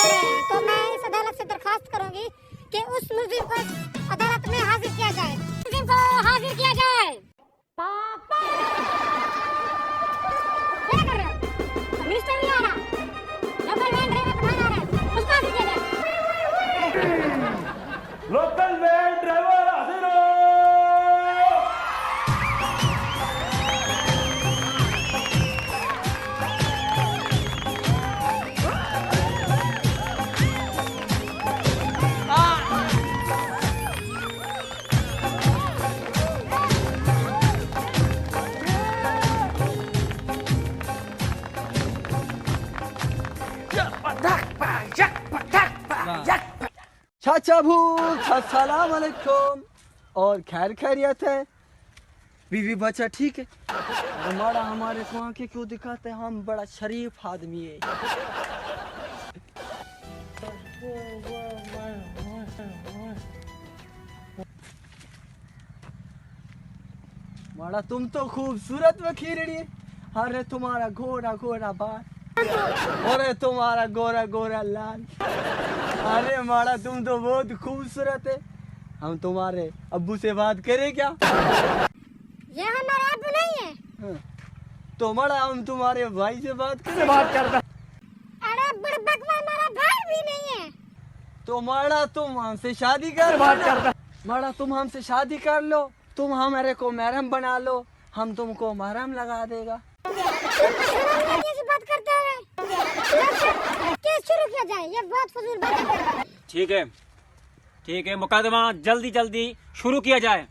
रहे हैं, तो मैं इस अदालत से दरखास्त करूंगी कि उस मुलजिम को अदालत में हाजिर किया जाए। मुलजिम को हाजिर किया जाए। पापा क्या कर रहे हो? मिनिस्टर नहीं आ रहा, लोकल वैन ड्राइवर को आ रहा है, उसको हाजिर किया जाए। लोकल वैन ड्राइवर हाजिर हो। चाचा भूख अस्सलाम वालेकुम। और खैर खैरियत है? बीवी बच्चा ठीक है? हमारा हमारे को आंखें क्यों दिखाते हैं? हम बड़ा शरीफ आदमी है। माड़ा तुम तो खूबसूरत वकील है। अरे तुम्हारा गोरा गोरा बाल, अरे तुम्हारा गोरा गोरा लाल, अरे माड़ा तुम तो बहुत खूबसूरत है। हम तुम्हारे अब्बू से बात करें क्या? ये हमारा अब्बू नहीं है। हाँ। तो माड़ा हम तुम्हारे भाई से बात करें? बात करता। अरे बुड़बक में हमारा भाई भी नहीं है। तो माड़ा तुम हमसे शादी कर। बात करता। माड़ा तुम हमसे शादी कर लो, तुम हमारे को महरम बना लो, हम तुमको महरम लगा देगा। ऐसी बात करते हैं। केस शुरू किया जाए, ये बहुत फजूल बात है। ठीक है, मुकदमा जल्दी जल्दी शुरू किया जाए।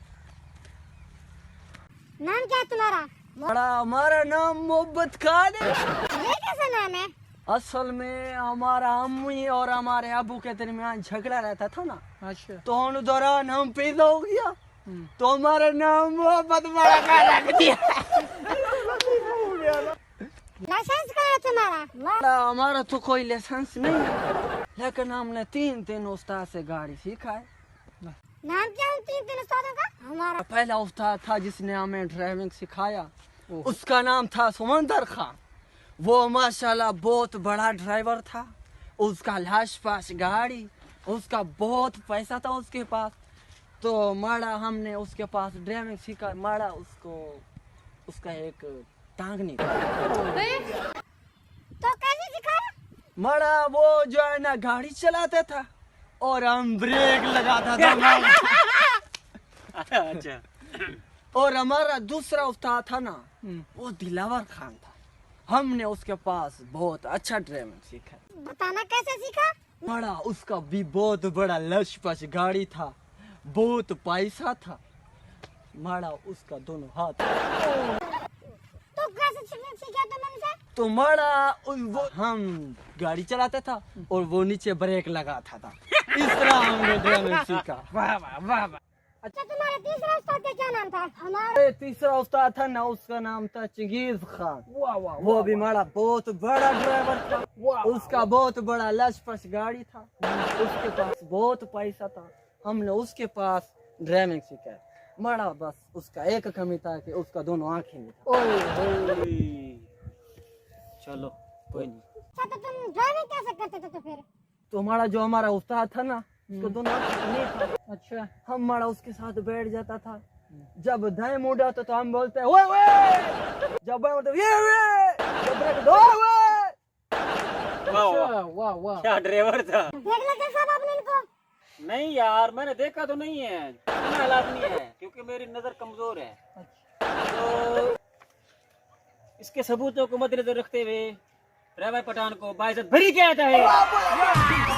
नाम क्या है तुम्हारा? माड़ा हमारा नाम मोहब्बत खान है। ये कैसा नाम है? असल में हमारा अम्मी और हमारे अबू के दरमियान झगड़ा रहता था ना। अच्छा। तो उन दौरान हम पैदा हो गया, तो हमारा नाम मोहब्बत बड़ा का रख दिया। लाइसेंस कहाँ है तुम्हारा? माड़ा हमारा तो कोई लाइसेंस नहीं है, लेकिन हमने 3 दिन उस्ताद से गाड़ी सीखा है। नाम क्या है 3 दिन उस्तादों का? हमारा पहला उस्ताद था जिसने हमें ड्राइविंग सिखाया, उसका नाम था समंदर खान। वो माशाल्लाह बहुत बड़ा ड्राइवर था, उसका लाश पास गाड़ी, उसका बहुत पैसा था उसके पास। तो माड़ा हमने उसके पास ड्राइविंग सीखा। माड़ा उसका एक टांग निकला। तो कैसे सिखाया? माड़ा वो जो है ना गाड़ी चलाता था और हम ब्रेक लगाता था माड़ा। अच्छा। और हमारा दूसरा उस्ताद था ना, वो दिलावर खान था। हमने उसके पास बहुत अच्छा ड्राइविंग सीखा। बताना कैसे सीखा? माड़ा उसका भी बहुत बड़ा लश पश गाड़ी था, बहुत पैसा था। माड़ा उसका दोनों हाथ। तो कैसे सीखा तुमने से? तो माड़ा वो हम गाड़ी चलाता था और वो नीचे ब्रेक लगाता था। इस तरह हमने ड्राइविंग सीखा। वाह वाह वाह वाह। अच्छा तुम्हारा तीसरा उस्ताद का क्या नाम था? हमारे तीसरा उस्ताद था ना, उसका नाम था चंगेज खान। वो भी माड़ा बहुत बड़ा ड्राइवर था, उसका बहुत बड़ा लश पश गाड़ी था, उसके पास बहुत पैसा था। हमने उसके पास ड्राइविंग सीखा। माड़ा बस उसका एक कमी था कि उसका दोनों आंखें नहीं था। चलो कोई नहीं। अच्छा तो तुम ड्राइविंग कैसे करते थे तो फिर? तो माड़ा जो हमारा उस्ताद था ना, उसको दोनों आंखें नहीं था। अच्छा। हम माड़ा उसके साथ बैठ जाता था, जब दाएं मुड़ आता तो हम बोलते हैं ओए ओए, जब बाएं मुड़ते ये ओए, जब ब्रेक दो ओए। वाह वाह, क्या ड्राइवर था। देख लेते साहब आपने इनको? नहीं यार, मैंने देखा तो नहीं है, इतना हालात नहीं है क्योंकि मेरी नजर कमजोर है। तो इसके सबूतों को मद्देनजर रखते हुए ड्राइवर पठान को बाइज्जत बरी किया जाता है।